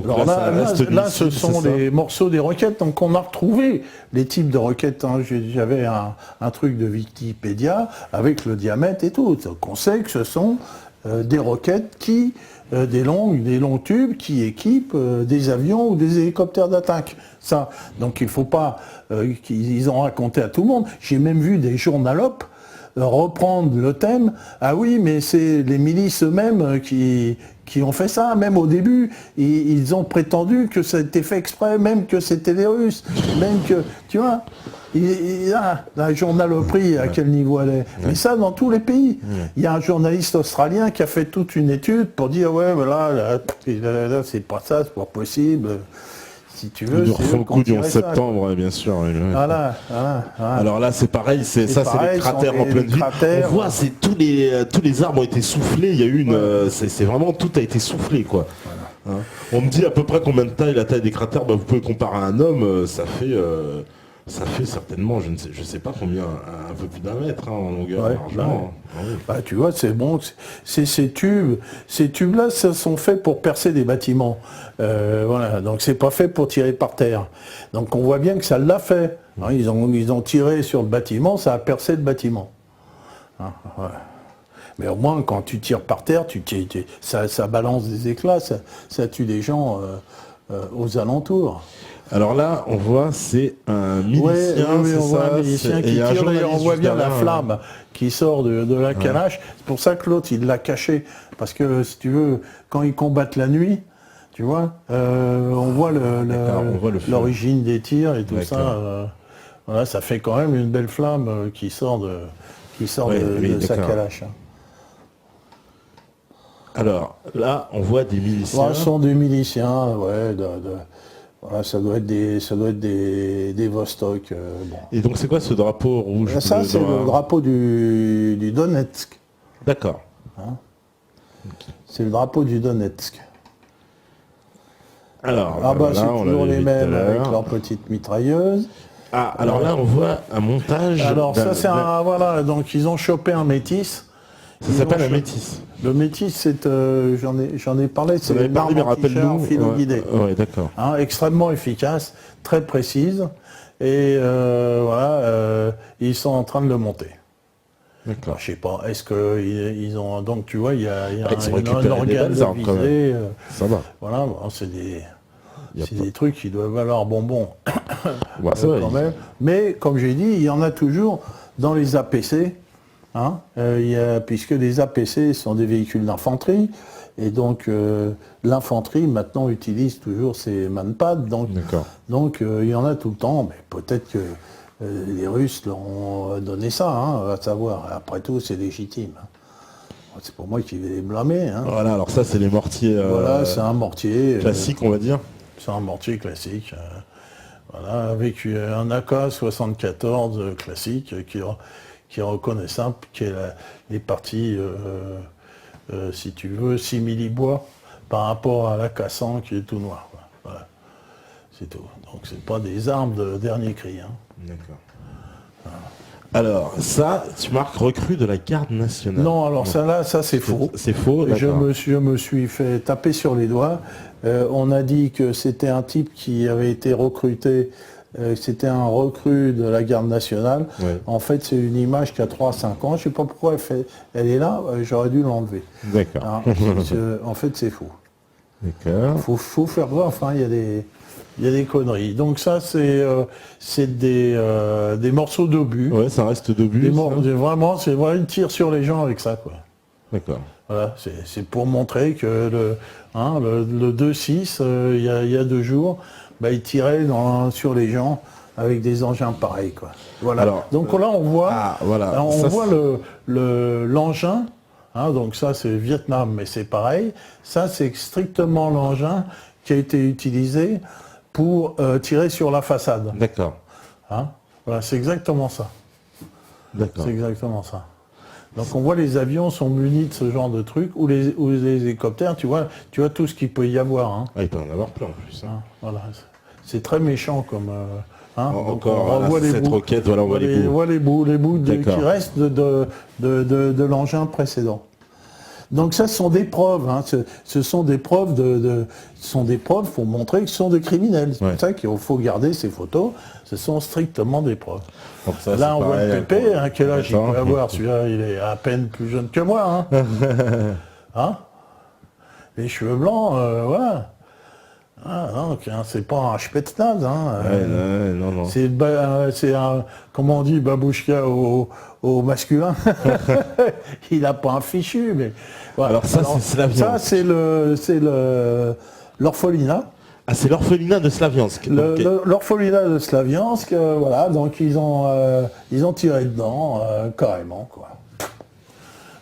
Donc Alors là, ce missile, sont c'est ça les morceaux des roquettes. Donc on a retrouvé les types de roquettes. Hein. J'avais un truc de Wikipédia avec le diamètre et tout. Donc on sait que ce sont des roquettes qui, des longs tubes qui équipent des avions ou des hélicoptères d'attaque. Ça. Donc il ne faut pas qu'ils en raconté à tout le monde. J'ai même vu des journalopes reprendre le thème. Ah oui, mais c'est les milices eux-mêmes qui ont fait ça. Même au début, ils ont prétendu que ça a été fait exprès, même que c'était les Russes, même que, tu vois, la journaloperie, à quel niveau elle est. Mais ça, dans tous les pays. Il y a un journaliste australien qui a fait toute une étude pour dire, ouais, voilà, là, c'est pas ça, c'est pas possible. Si tu veux, ils refont le coup du 11 septembre, bien sûr. Voilà. Alors là, c'est pareil, c'est les cratères en pleine ville. On voit, tous les arbres ont été soufflés. Il y a eu c'est vraiment tout a été soufflé, quoi. Voilà. Hein. On me dit à peu près combien de taille, la taille des cratères. Bah, vous pouvez comparer à un homme, ça fait certainement, je sais pas combien, un peu plus d'1 mètre en longueur, largement. Bah, tu vois, c'est bon. Ces tubes-là, ça sont faits pour percer des bâtiments. Voilà, donc c'est pas fait pour tirer par terre. Donc on voit bien que ça l'a fait. Hein, ils ont tiré sur le bâtiment, ça a percé le bâtiment. Hein, ouais. Mais au moins, quand tu tires par terre, ça balance des éclats, ça tue des gens aux alentours. Alors là, on voit, c'est un milicien, on voit un milicien qui tire, on voit bien la flamme qui sort de la calache. C'est pour ça que l'autre, il l'a caché. Parce que, si tu veux, quand ils combattent la nuit, tu vois, on voit l'origine des tirs et tout ça. Voilà, ça fait quand même une belle flamme qui sort de sa calache. Alors, là, on voit des miliciens. Ce sont des miliciens, ouais, voilà, ça doit être des Vostok. Bon. Et donc c'est quoi ce drapeau rouge? Ça, c'est le drapeau du Donetsk. D'accord. Hein, c'est le drapeau du Donetsk. Alors, c'est toujours les mêmes avec leurs petites mitrailleuses. Ah, alors là, on voit un montage. Alors ça, c'est voilà, donc ils ont chopé un métis. Ça s'appelle un métis. Le métis, c'est, j'en ai parlé, c'est une arme anti-char philo-guidée. Ouais, d'accord. Hein, extrêmement efficace, très précise, et ils sont en train de le monter. D'accord. Je sais pas, est-ce qu'ils ont... Donc tu vois, il y a un organe de visée. Ça va. Voilà, bon, c'est des trucs qui doivent valoir bonbon quand même. Mais comme j'ai dit, il y en a toujours dans les APC. Hein, puisque les APC sont des véhicules d'infanterie, et donc l'infanterie maintenant utilise toujours ces manpads, donc il y en a tout le temps, mais peut-être que les Russes leur ont donné ça, hein, à savoir, après tout c'est légitime. C'est pour moi qui vais les blâmer. Hein. Voilà, alors ça c'est les mortiers voilà, c'est un mortier classique, on va dire. C'est un mortier classique, voilà, avec un AK-74 classique qui est reconnaissable, qui est les parties, si tu veux, simili-bois par rapport à l'AK-100 qui est tout noir. Voilà. C'est tout. Donc c'est pas des armes de dernier cri. Hein. D'accord. Voilà. Alors, ça, tu marques recrue de la garde nationale. Non, alors ça c'est faux. C'est faux, d'accord. Je me suis fait taper sur les doigts. On a dit que c'était un type qui avait été recruté. C'était un recrue de la garde nationale. Ouais. En fait, c'est une image qui a 3 à 5 ans. Je ne sais pas pourquoi elle est là. J'aurais dû l'enlever. D'accord. Hein, en fait, c'est faux. D'accord. Faut faire voir. Enfin, il y a des conneries. Donc ça, c'est des morceaux d'obus. Ouais, ça reste d'obus. Vraiment, c'est vrai, ils tirent sur les gens avec ça, quoi. D'accord. Voilà, c'est pour montrer que le 2-6, il y a 2 jours, il tirait sur les gens avec des engins pareils, quoi. Voilà. Alors, donc là, on voit, l'engin. Hein, donc ça, c'est Vietnam, mais c'est pareil. Ça, c'est strictement l'engin qui a été utilisé pour tirer sur la façade. D'accord. Hein, voilà, c'est exactement ça. D'accord. C'est exactement ça. Donc on voit les avions sont munis de ce genre de trucs, ou les hélicoptères, tu vois tout ce qu'il peut y avoir. Hein. Ah, il peut en avoir plein en plus. Hein. Voilà. C'est très méchant comme... Encore cette roquette, voilà, on voit les bouts. Les bouts qui restent de l'engin précédent. Donc ça, ce sont des preuves. Hein. Ce sont des preuves pour montrer que ce sont des criminels. C'est pour ça qu'il faut garder ces photos. Ce sont strictement des preuves. Donc ça, là, on voit pareil, le Pépé, hein, quel âge il peut avoir. Celui-là, il est à peine plus jeune que moi. Hein. Hein, les cheveux blancs, voilà. Ah, non, c'est pas un Spetsnaz. Hein. Non. C'est un, comment on dit, babouchka au masculin. Il n'a pas un fichu, mais... Voilà. Alors ça, c'est Slaviansk. Ça, c'est l'orphelinat. Ah, c'est l'orphelinat de Slaviansk. L'orphelinat de Slaviansk, voilà, donc ils ont tiré dedans, carrément, quoi.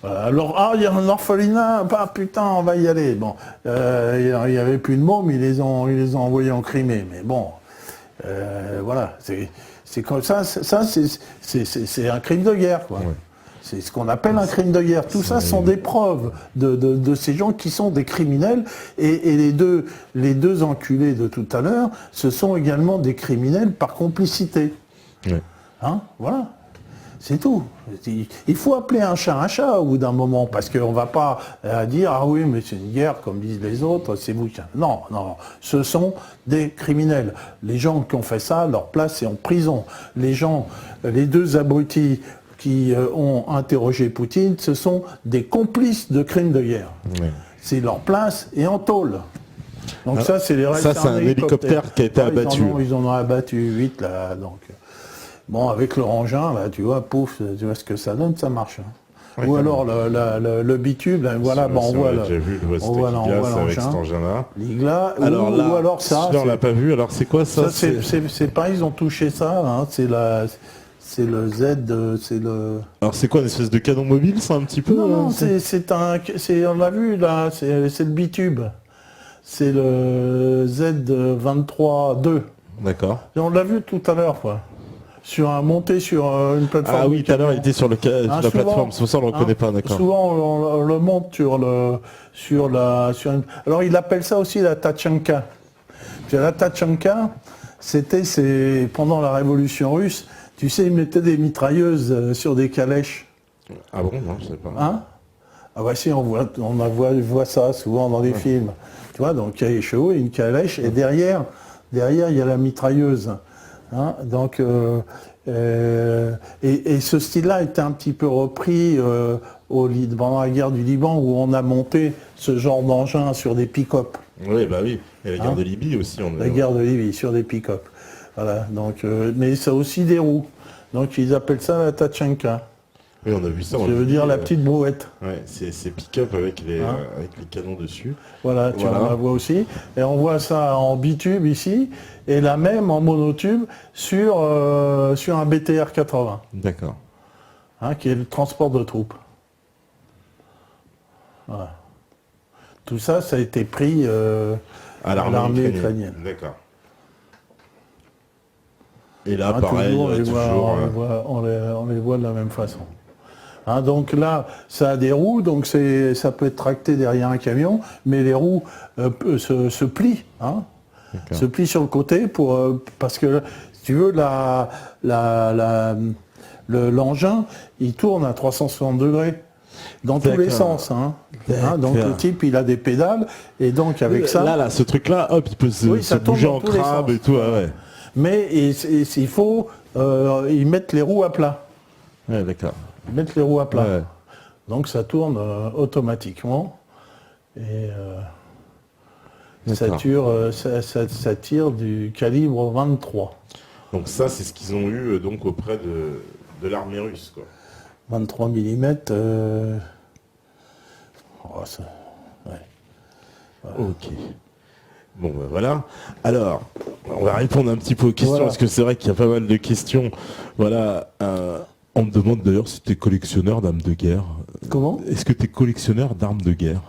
Alors, il y a un orphelinat, putain, on va y aller. Bon, il n'y avait plus de mômes, ils les ont envoyés en Crimée. Mais bon, voilà, c'est comme ça, c'est un crime de guerre, quoi. Ouais. C'est ce qu'on appelle un crime de guerre. Tout ça sont des preuves de ces gens qui sont des criminels. Et les deux enculés de tout à l'heure, ce sont également des criminels par complicité. Ouais. Hein, voilà. C'est tout. Il faut appeler un chat au bout d'un moment, parce qu'on ne va pas dire « Ah oui, mais c'est une guerre, comme disent les autres, c'est vous ». Non, ce sont des criminels. Les gens qui ont fait ça, leur place est en prison. Les deux abrutis qui ont interrogé Poutine, ce sont des complices de crimes de guerre. Oui. C'est leur place est en tôle. Donc ça, c'est les restes. Ça, c'est un hélicoptère qui a été abattu. Ils en ont abattu 8, là, donc... Bon, avec le engin, là, tu vois, pouf, tu vois ce que ça donne, ça marche. Hein. Oui, ou alors le bitume, là, voilà, on voit avec cet engin-là. L'IGLA, ou alors ça. On l'a pas vu, alors c'est quoi ça? C'est pas, ils ont touché ça, hein, c'est le Z, c'est le... Alors c'est quoi, une espèce de canon mobile, ça, un petit peu? Non, on l'a vu, là, c'est le bitube. C'est le Z23-2. D'accord. Et on l'a vu tout à l'heure, quoi. Monté sur une plateforme. Ah oui, tout à l'heure, il était sur la plateforme, c'est pour ça qu'on ne le reconnaît pas, d'accord. Souvent, on le monte sur une... Alors, il appelle ça aussi la Tachanka. La Tachanka, c'est pendant la Révolution russe, tu sais, ils mettaient des mitrailleuses sur des calèches. Ah bon, non, je sais pas. Hein? Ah bah si, on voit ça souvent dans les films. Tu vois, donc il y a les chevaux et une calèche, et derrière, il y a la mitrailleuse. Hein, donc, et ce style-là était un petit peu repris pendant la guerre du Liban, où on a monté ce genre d'engin sur des pick-up. Oui, bah oui. Et la guerre de Libye aussi. La guerre de Libye, sur des pick-up. Voilà, donc, mais ça a aussi des roues. Donc ils appellent ça la Tachanka. Oui, on a vu ça. Ça veut dire la petite brouette. Ouais, c'est pick-up avec les canons dessus. Voilà, on la voit aussi. Et on voit ça en bitube ici, et la même en monotube sur un BTR 80. D'accord. Hein, qui est le transport de troupes. Voilà. Tout ça, ça a été pris à l'armée ukrainienne. D'accord. Et là, pareil, on les voit de la même façon. Hein, donc là, ça a des roues, donc ça peut être tracté derrière un camion, mais les roues se plient, hein, se plient sur le côté parce que, si tu veux, l'engin, il tourne à 360 degrés. Dans tous les sens. Hein. Donc le type, il a des pédales, et donc avec ça... Là, ce truc-là, hop, il peut se bouger en crabe et tout. Ouais. Mais il faut y mettre les roues à plat. Ouais, d'accord. Mettre les roues à plat. Ouais. Donc ça tourne automatiquement. Et ça tire du calibre 23. Donc ça, c'est ce qu'ils ont eu donc auprès de l'armée russe, quoi. 23 mm. Ouais. Ok. Bon, ben voilà. Alors, on va répondre un petit peu aux questions, parce que c'est vrai qu'il y a pas mal de questions. Voilà. On me demande d'ailleurs si tu es collectionneur d'armes de guerre. Comment? Est-ce que tu es collectionneur d'armes de guerre?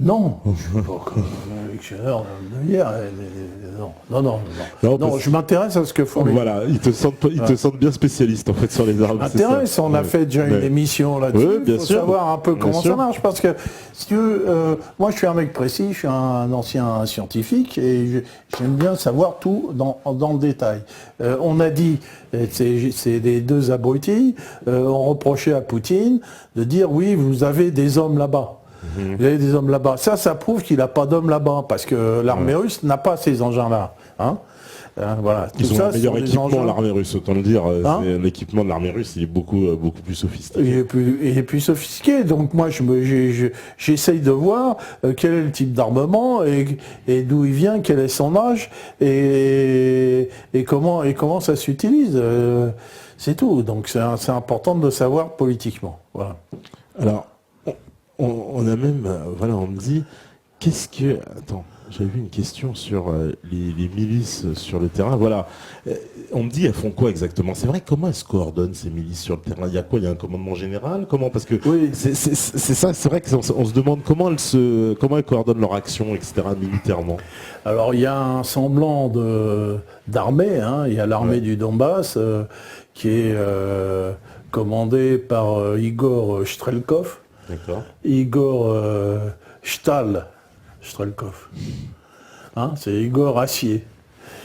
Non, je ne suis pas collectionneur de guerre. Non, je m'intéresse à ce que font les... Voilà, ils te sentent bien spécialiste en fait sur les armes. M'intéresse, on a fait déjà une émission là-dessus. Il faut savoir un peu comment ça marche, parce que si tu veux, moi je suis un mec précis, je suis un ancien scientifique et j'aime bien savoir tout dans le détail. On a dit, c'est les deux abrutis, on reprochait à Poutine de dire oui, vous avez des hommes là-bas. Il y avait des hommes là-bas. Ça prouve qu'il n'a pas d'hommes là-bas, parce que l'armée russe n'a pas ces engins-là. Hein. Voilà. Ils ont un meilleur équipement, l'armée russe, autant le dire. L'équipement de l'armée russe, il est beaucoup plus sophistiqué. Il est plus sophistiqué. Donc moi, j'essaye de voir quel est le type d'armement et d'où il vient, quel est son âge et comment ça s'utilise. C'est tout. Donc c'est important de le savoir politiquement. Voilà. Alors, on a même, on me dit, qu'est-ce que... Attends. J'avais vu une question sur les milices sur le terrain. Voilà. On me dit, elles font quoi exactement? C'est vrai, comment elles se coordonnent ces milices sur le terrain? Il y a quoi? Il y a un commandement général? Comment? Parce que oui. C'est ça, c'est vrai qu'on se demande comment elles coordonnent leur action, etc., militairement. Alors, il y a un semblant d'armée. Hein. Il y a l'armée du Donbass qui est commandée par Igor Strelkov. D'accord. Igor Strelkov. Hein, c'est Igor Acier.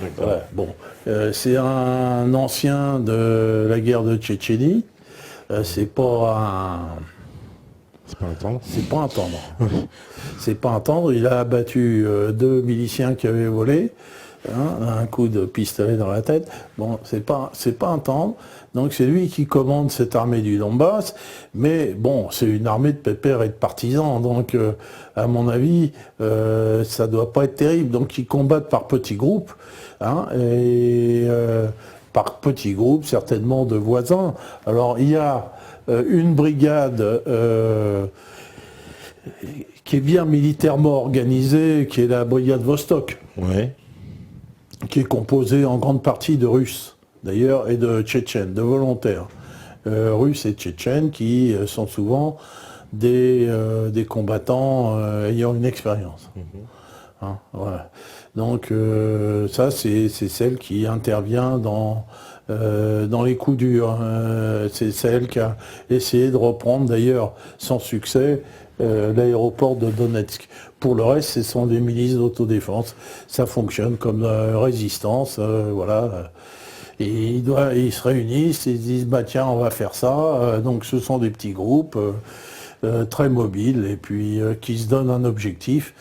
Ouais, bon, c'est un ancien de la guerre de Tchétchénie. C'est pas un tendre. C'est pas un tendre. C'est pas un tendre. Il a abattu 2 miliciens qui avaient volé. Un coup de pistolet dans la tête. Bon, c'est pas un tendre. Donc c'est lui qui commande cette armée du Donbass, mais bon, c'est une armée de pépères et de partisans, donc à mon avis, ça doit pas être terrible. Donc ils combattent par petits groupes, hein, et par petits groupes, certainement de voisins. Alors il y a une brigade qui est bien militairement organisée, qui est la brigade Vostok, qui est composée en grande partie de Russes. D'ailleurs, et de Tchétchènes, de volontaires, russes et tchétchènes, qui sont souvent des combattants ayant une expérience. Hein, voilà. Donc ça, c'est celle qui intervient dans les coups durs. C'est celle qui a essayé de reprendre, d'ailleurs, sans succès, l'aéroport de Donetsk. Pour le reste, ce sont des milices d'autodéfense. Ça fonctionne comme résistance, voilà. Et ils se réunissent et ils disent bah tiens on va faire ça. Donc ce sont des petits groupes très mobiles et puis qui se donnent un objectif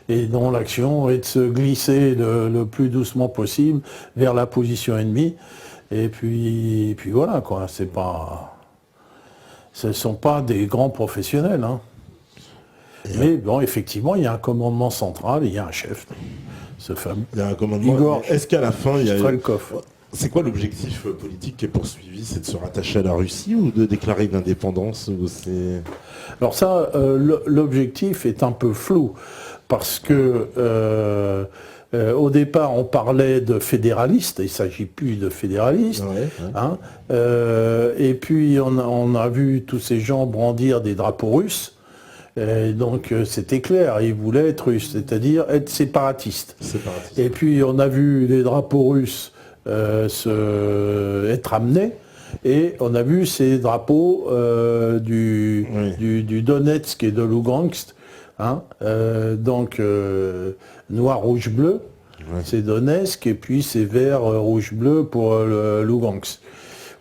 et dont l'action est de se glisser le plus doucement possible vers la position ennemie. Et puis voilà quoi. Ce ne sont pas des grands professionnels. Hein. Mais bon effectivement il y a un commandement central, il y a un chef. Ce fameux. Il y a un commandement. Igor. Est-ce qu'à la fin il y a Strelkov. C'est quoi l'objectif politique qui est poursuivi? C'est de se rattacher à la Russie ou de déclarer une indépendance? Alors ça, l'objectif est un peu flou, parce que au départ on parlait de fédéralistes, il ne s'agit plus de fédéralistes, hein, et puis on a vu tous ces gens brandir des drapeaux russes. Et donc c'était clair, ils voulaient être russes, c'est-à-dire être séparatistes. Et puis on a vu les drapeaux russes être amenés, et on a vu ces drapeaux du Donetsk et de Lugansk, hein, donc noir, rouge, bleu, c'est Donetsk, et puis c'est vert, rouge, bleu pour le Lugansk.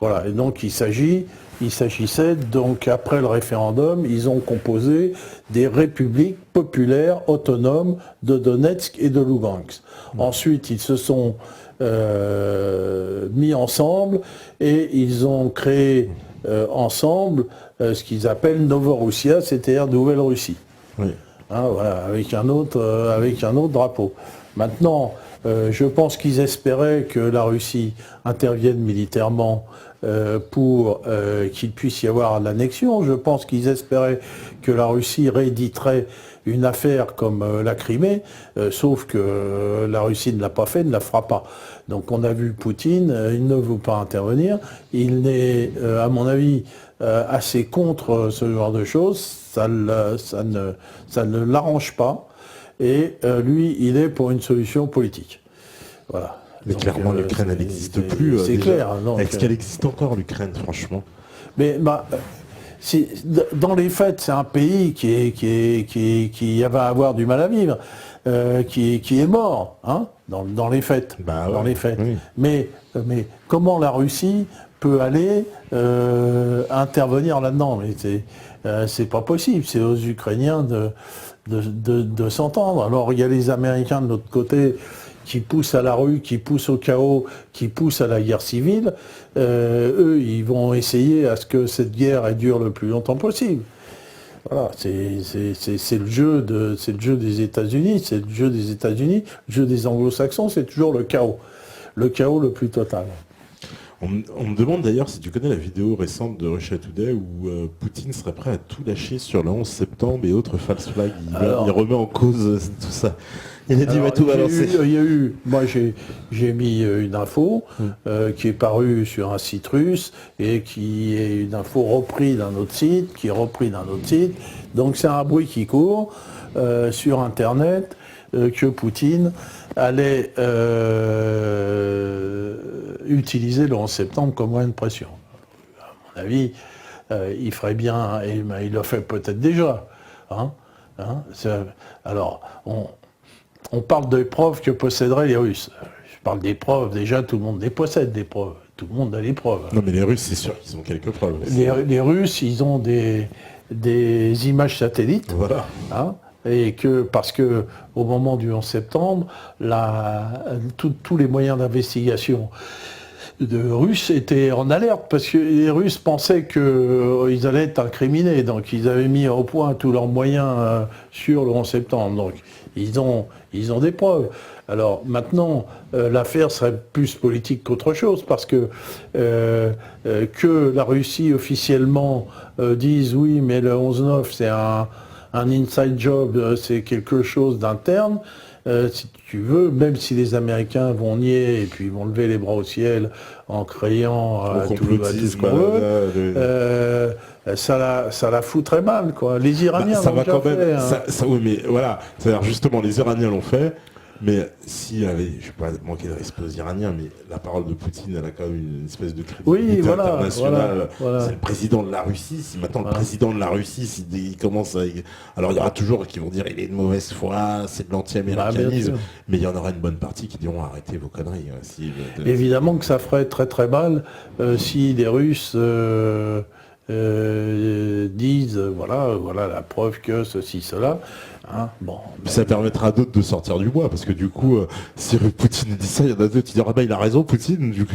Voilà, et donc il s'agissait, donc après le référendum, ils ont composé des républiques populaires autonomes de Donetsk et de Lugansk. Ensuite, ils se sont mis ensemble et ils ont créé ensemble ce qu'ils appellent Novoroussia, c'est-à-dire Nouvelle-Russie. Oui. Hein, voilà, avec un autre drapeau. Maintenant, je pense qu'ils espéraient que la Russie intervienne militairement pour qu'il puisse y avoir l'annexion. Je pense qu'ils espéraient que la Russie rééditerait une affaire comme la Crimée, sauf que la Russie ne l'a pas fait, ne la fera pas. Donc on a vu Poutine, il ne veut pas intervenir, il est, à mon avis, assez contre ce genre de choses, ça ne l'arrange pas, et lui, il est pour une solution politique. Voilà. Mais donc, clairement, l'Ukraine, elle n'existe plus. C'est clair. Est-ce qu'elle existe encore, l'Ukraine, franchement? Mais dans les faits, c'est un pays qui va avoir du mal à vivre, qui est mort, hein, dans les faits. Bah ouais, dans les faits. Oui. Mais comment la Russie peut aller intervenir là-dedans? c'est pas possible. C'est aux Ukrainiens de s'entendre. Alors il y a les Américains de l'autre côté qui poussent à la rue, qui poussent au chaos, qui poussent à la guerre civile. Eux, ils vont essayer à ce que cette guerre elle dure le plus longtemps possible. Voilà, c'est le jeu des États-Unis, c'est le jeu des États-Unis, le jeu des Anglo-Saxons, c'est toujours le chaos le plus total. On me demande d'ailleurs si tu connais la vidéo récente de Russia Today où Poutine serait prêt à tout lâcher sur le 11 septembre et autres false flags. Il remet en cause tout ça. Il a dit va tout balancer. Moi j'ai mis une info qui est parue sur un site russe et qui est une info reprise d'un autre site, qui est repris d'un autre site. Donc c'est un bruit qui court sur Internet que Poutine allait utiliser le 11 septembre comme moyen de pression. À mon avis, il ferait bien, et il le fait peut-être déjà. Alors, on parle des preuves que posséderaient les Russes. Je parle des preuves, déjà tout le monde les possède, des preuves. Tout le monde a les preuves. Non mais les Russes, c'est sûr qu'ils ont quelques preuves. Les Russes, ils ont des images satellites. Voilà. Et parce que au moment du 11 septembre, tous les moyens d'investigation de Russes étaient en alerte, parce que les Russes pensaient qu'ils allaient être incriminés, donc ils avaient mis au point tous leurs moyens sur le 11 septembre. Donc ils ont des preuves. Alors maintenant, l'affaire serait plus politique qu'autre chose, parce que la Russie officiellement dise oui, mais le 11-9 c'est un inside job, c'est quelque chose d'interne. Si tu veux, même si les Américains vont nier et puis vont lever les bras au ciel en criant tout ce qu'on veut, ça la fout très mal, quoi. Les Iraniens l'ont déjà fait. Oui, mais voilà, c'est-à-dire justement, les Iraniens l'ont fait. Mais s'il y avait, je ne vais pas manquer de respect aux Iraniens, mais la parole de Poutine, elle a quand même une espèce de crédibilité internationale. Voilà. C'est le président de la Russie. Si maintenant le président de la Russie, il commence à... Alors il y aura toujours qui vont dire il est de mauvaise foi, c'est de l'anti-américanisme. Mais il y en aura une bonne partie qui diront arrêtez vos conneries. Évidemment que ça ferait très très mal si les Russes... disent voilà la preuve que ceci, cela. Ça permettra à d'autres de sortir du bois, parce que du coup, si Poutine dit ça, il y en a d'autres qui diront il a raison, Poutine. Du coup,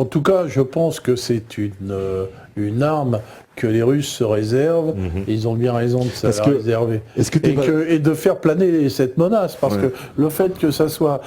En tout cas, je pense que c'est une arme que les Russes se réservent. Et ils ont bien raison de se la réserver. Et de faire planer cette menace, parce que le fait que ça soit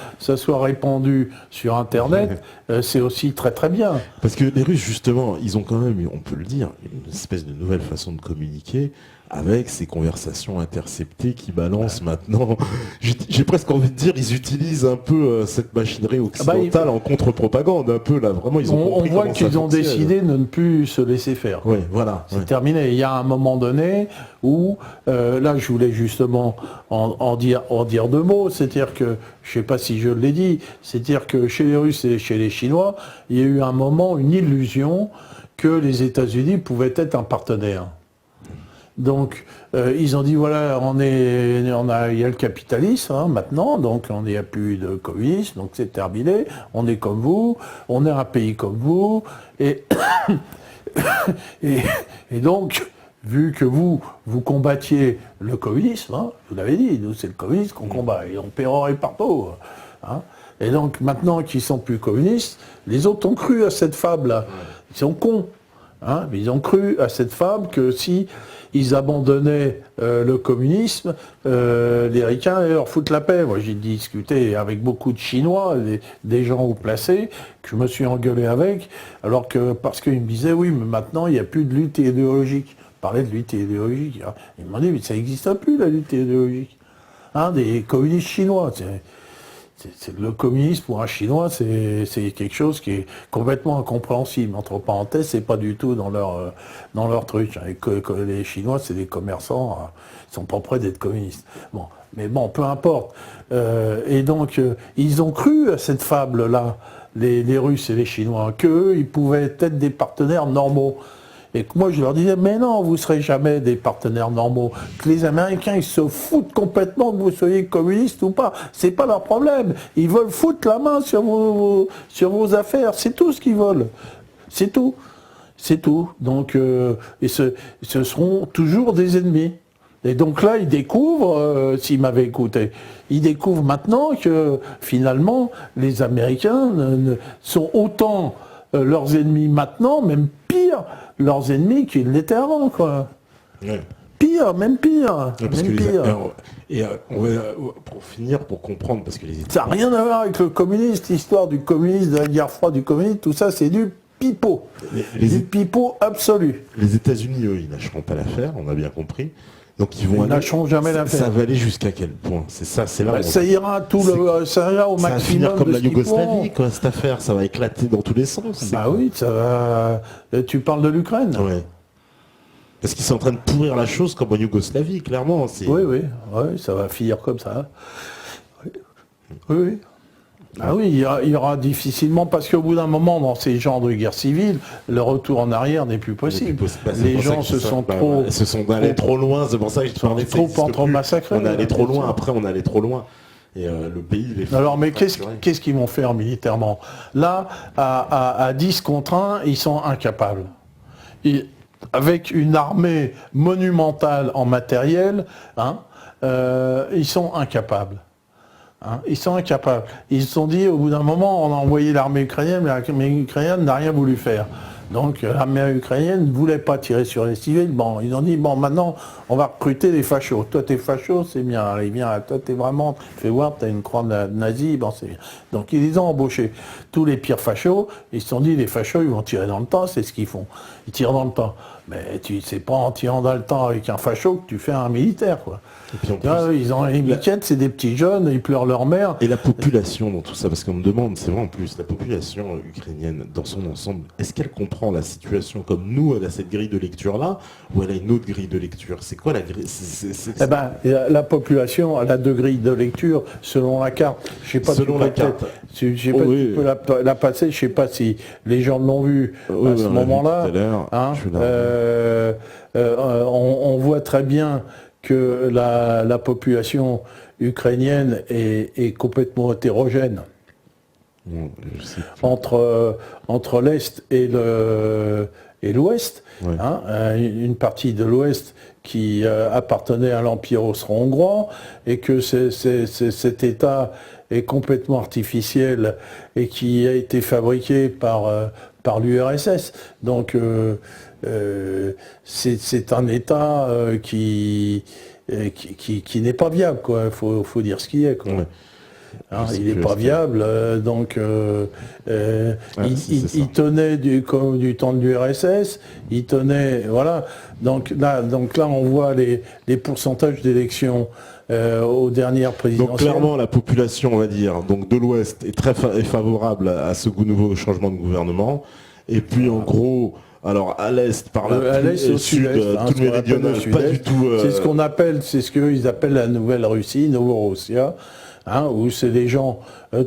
répandu sur Internet, c'est aussi très très bien. Parce que les Russes, justement, ils ont quand même, on peut le dire, une espèce de nouvelle façon de communiquer, avec ces conversations interceptées qui balancent maintenant. J'ai presque envie de dire, ils utilisent un peu cette machinerie occidentale en contre-propagande, un peu là. Vraiment, ils ont compris. On voit qu'ils ont décidé de ne plus se laisser faire. Oui, voilà. C'est terminé. Il y a un moment donné où, là, je voulais justement en dire deux mots. C'est-à-dire que, je ne sais pas si je l'ai dit, c'est-à-dire que chez les Russes et chez les Chinois, il y a eu un moment, une illusion que les États-Unis pouvaient être un partenaire. Donc, ils ont dit, voilà, il y a le capitalisme maintenant, donc on n'y a plus de communisme, donc c'est terminé, on est comme vous, on est un pays comme vous, et donc, vu que vous combattiez le communisme, vous l'avez dit, nous c'est le communisme qu'on combat, et on pérorait partout. Et donc, maintenant qu'ils sont plus communistes, les autres ont cru à cette fable-là. Ils sont cons. Mais ils ont cru à cette fable que si ils abandonnaient le communisme, les Ricains allaient leur foutre la paix. Moi, j'ai discuté avec beaucoup de Chinois, des gens haut placés, que je me suis engueulé avec, parce qu'ils me disaient, oui, mais maintenant, il n'y a plus de lutte idéologique. On parlait de lutte idéologique. Ils m'ont dit, mais ça n'existe plus, la lutte idéologique. Des communistes chinois. Le communisme pour un Chinois, c'est quelque chose qui est complètement incompréhensible. Entre parenthèses, c'est pas du tout dans leur truc. Les Chinois, c'est des commerçants, ils sont pas prêts d'être communistes. Mais peu importe. Et donc, ils ont cru à cette fable-là, les Russes et les Chinois, qu'eux, ils pouvaient être des partenaires normaux. Et que moi, je leur disais, mais non, vous ne serez jamais des partenaires normaux. Que les Américains, ils se foutent complètement que vous soyez communiste ou pas. C'est pas leur problème. Ils veulent foutre la main sur vos affaires. C'est tout ce qu'ils veulent. C'est tout. C'est tout. Donc, et ce seront toujours des ennemis. Et donc là, ils découvrent, s'ils m'avaient écouté, ils découvrent maintenant que finalement, les Américains sont autant leurs ennemis maintenant, même pire, leurs ennemis qu'ils l'étaient avant, quoi. Ouais. Pire, même pire. Ouais, même pire. On va, pour finir, pour comprendre, parce que Ça n'a rien à voir avec le communiste, l'histoire du communisme, de la guerre froide du communisme, tout ça, c'est du pipeau. Du pipeau absolu. Les États-Unis, eux, ils lâcheront pas l'affaire, on a bien compris. Donc ils vont lâcheront jamais l'affaire. Ça va aller jusqu'à quel point? C'est ça, c'est là. Ça ira ça ira au maximum. Ça va finir comme la Yougoslavie, quoi, cette affaire. Ça va éclater dans tous les sens. Bah oui, ça va. Tu parles de l'Ukraine. Ouais. Parce qu'ils sont en train de pourrir la chose comme en Yougoslavie, clairement. Oui, ça va finir comme ça. Oui. Ah oui, il y aura difficilement, parce qu'au bout d'un moment, dans ces genres de guerre civile, le retour en arrière n'est plus possible. Les gens se sont allés trop loin, c'est pour ça que je te parlais de ça. Trop massacrés. On est allé trop loin, après on est allé trop loin. Et le pays, il est... Alors, mais qu'est-ce qu'ils vont faire militairement? Là, à 10 contre 1, ils sont incapables. Avec une armée monumentale en matériel, ils sont incapables. Ils sont incapables. Ils se sont dit, au bout d'un moment, on a envoyé l'armée ukrainienne, mais l'armée ukrainienne n'a rien voulu faire. Donc l'armée ukrainienne ne voulait pas tirer sur les civils. Bon, ils ont dit, bon, maintenant, on va recruter les fachos. Toi, t'es facho, c'est bien. Allez, viens, toi, t'es vraiment... Fais voir, t'as une croix nazie, bon, c'est bien. Donc ils les ont embauchés. Tous les pires fachos, ils se sont dit, les fachos, ils vont tirer dans le temps, c'est ce qu'ils font. Ils tirent dans le temps. Mais c'est pas en tirant dans le temps avec un facho que tu fais un militaire, quoi. Et puis ils ont les miquettes, c'est des petits jeunes, ils pleurent leur mère. Et la population dans tout ça, parce qu'on me demande, c'est vrai en plus, la population ukrainienne dans son ensemble, est-ce qu'elle comprend la situation comme nous, elle a cette grille de lecture-là, ou elle a une autre grille de lecture? C'est quoi la grille? Eh ben, la population, elle a deux grilles de lecture selon la carte. Je sais pas selon la carte. Je sais pas si tu peux la passer, je sais pas si les gens l'ont vu à ce moment-là. On voit très bien que la population ukrainienne est complètement hétérogène. Entre l'Est et l'Ouest. Ouais. Une partie de l'Ouest qui appartenait à l'Empire austro-hongrois, et que cet État est complètement artificiel et qui a été fabriqué par l'URSS. Donc c'est un État qui n'est pas viable, quoi. Faut dire ce qu'il est, quoi. Ouais. Il n'est pas viable, donc il tenait du temps de l'URSS, il tenait, voilà. Donc là on voit les pourcentages d'élections aux dernières présidentielles. Donc clairement la population, on va dire, donc de l'Ouest est favorable à ce nouveau changement de gouvernement, et puis en gros, alors à l'Est, par là, à l'Est, au sud, tout le méridional, pas du tout. C'est ce qu'ils appellent la Nouvelle Russie, Novorossia. Où c'est les gens,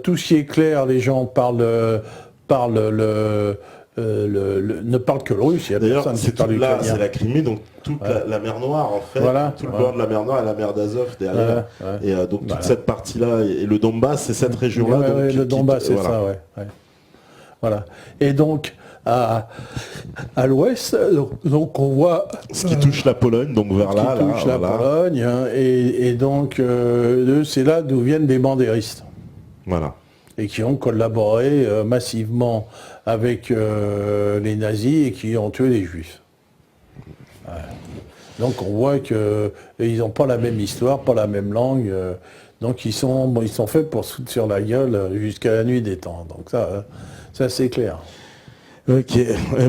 tout ce qui est clair, les gens ne parlent que le russe. D'ailleurs, c'est là, c'est la Crimée, donc toute la mer Noire, en fait, tout le bord de la mer Noire et la mer d'Azov derrière. Et donc toute cette partie-là, et le Donbass, c'est cette région-là. Oui, le Donbass, c'est ça, ouais. Voilà. Et donc, à l'ouest, donc on voit... Ce qui touche la Pologne, donc vers là. Ce qui touche la Pologne, et donc c'est là d'où viennent les bandéristes. Voilà. Et qui ont collaboré massivement avec les nazis et qui ont tué les juifs. Ouais. Donc on voit qu'ils n'ont pas la même histoire, pas la même langue. Donc ils sont faits pour se foutre sur la gueule jusqu'à la nuit des temps. Donc ça c'est clair. Ok,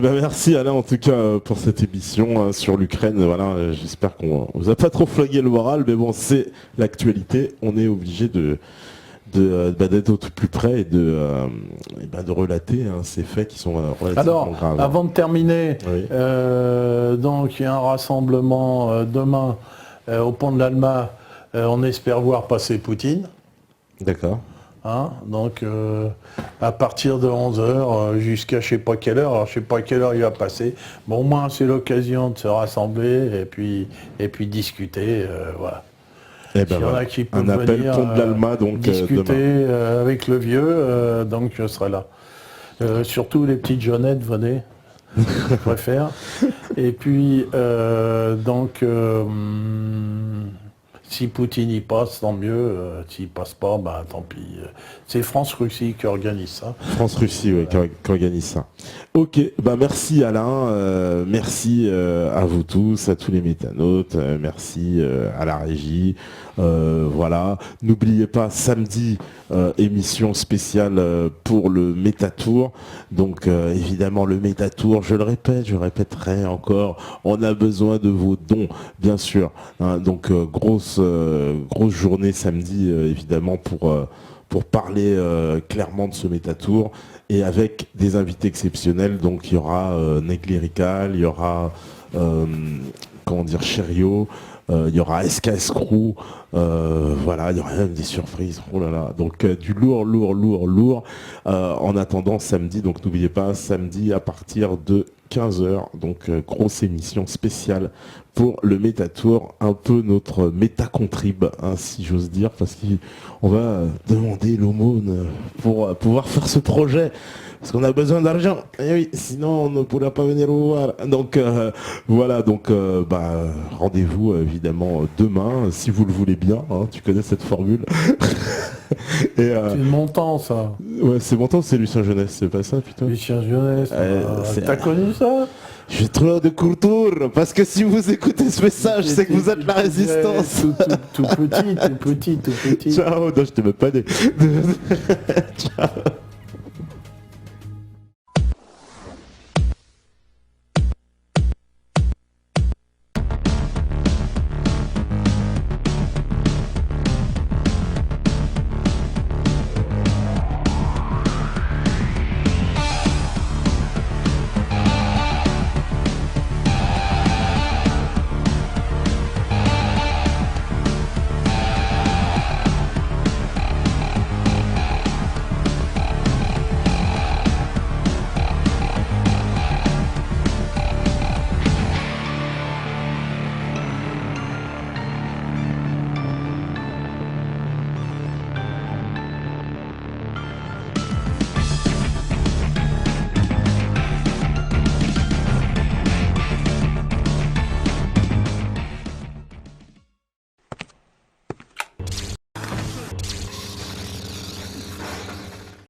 merci Alain en tout cas pour cette émission sur l'Ukraine. Voilà, j'espère qu'on vous a pas trop flagué le moral, mais bon, c'est l'actualité. On est obligé d'être au plus près et de relater ces faits qui sont relativement graves. Alors, avant de terminer, oui. Donc il y a un rassemblement demain au pont de l'Alma. On espère voir passer Poutine. D'accord. Donc à partir de 11h jusqu'à je sais pas quelle heure, alors je sais pas à quelle heure il va passer. Bon, au moins c'est l'occasion de se rassembler et puis discuter, voilà. Il y en a qui peuvent venir pont de l'Alma, donc, discuter avec le vieux, donc je serai là. Surtout les petites jeunettes, venez. je préfère. Et puis, si Poutine y passe, tant mieux. S'il passe pas, bah tant pis. C'est France-Russie qui organise ça. France-Russie, oui, qui organise ça. Ok, bah merci Alain, merci à vous tous, à tous les métanautes, merci à la régie. Voilà, n'oubliez pas samedi émission spéciale pour le Métatour. Donc évidemment le Métatour, je le répète, je répéterai encore, on a besoin de vos dons, bien sûr. Hein, donc grosse journée samedi évidemment pour parler clairement de ce Métatour et avec des invités exceptionnels. Donc il y aura Neglirical, il y aura Cherio, il y aura SKS Crew, voilà, il y aura même des surprises. Oh là là. Donc du lourd. En attendant samedi, donc n'oubliez pas, samedi à partir de 15h, donc grosse émission spéciale pour le Métatour, un peu notre métacontrib, hein, si j'ose dire, parce qu'on va demander l'aumône pour pouvoir faire ce projet. Parce qu'on a besoin d'argent. Et oui, sinon on ne pourra pas venir vous voir. Donc voilà, donc rendez-vous évidemment demain, si vous le voulez bien. Hein, tu connais cette formule. C'est Montant, ça. Ouais, c'est Montant, c'est Lucien Jeunesse, c'est pas ça, putain. Lucien Jeunesse, t'as connu ça? J'ai trop de culture, parce que si vous écoutez ce message, c'est que vous êtes la résistance. Tout petit. Ciao, non, je t'ai même pas dit. Ciao.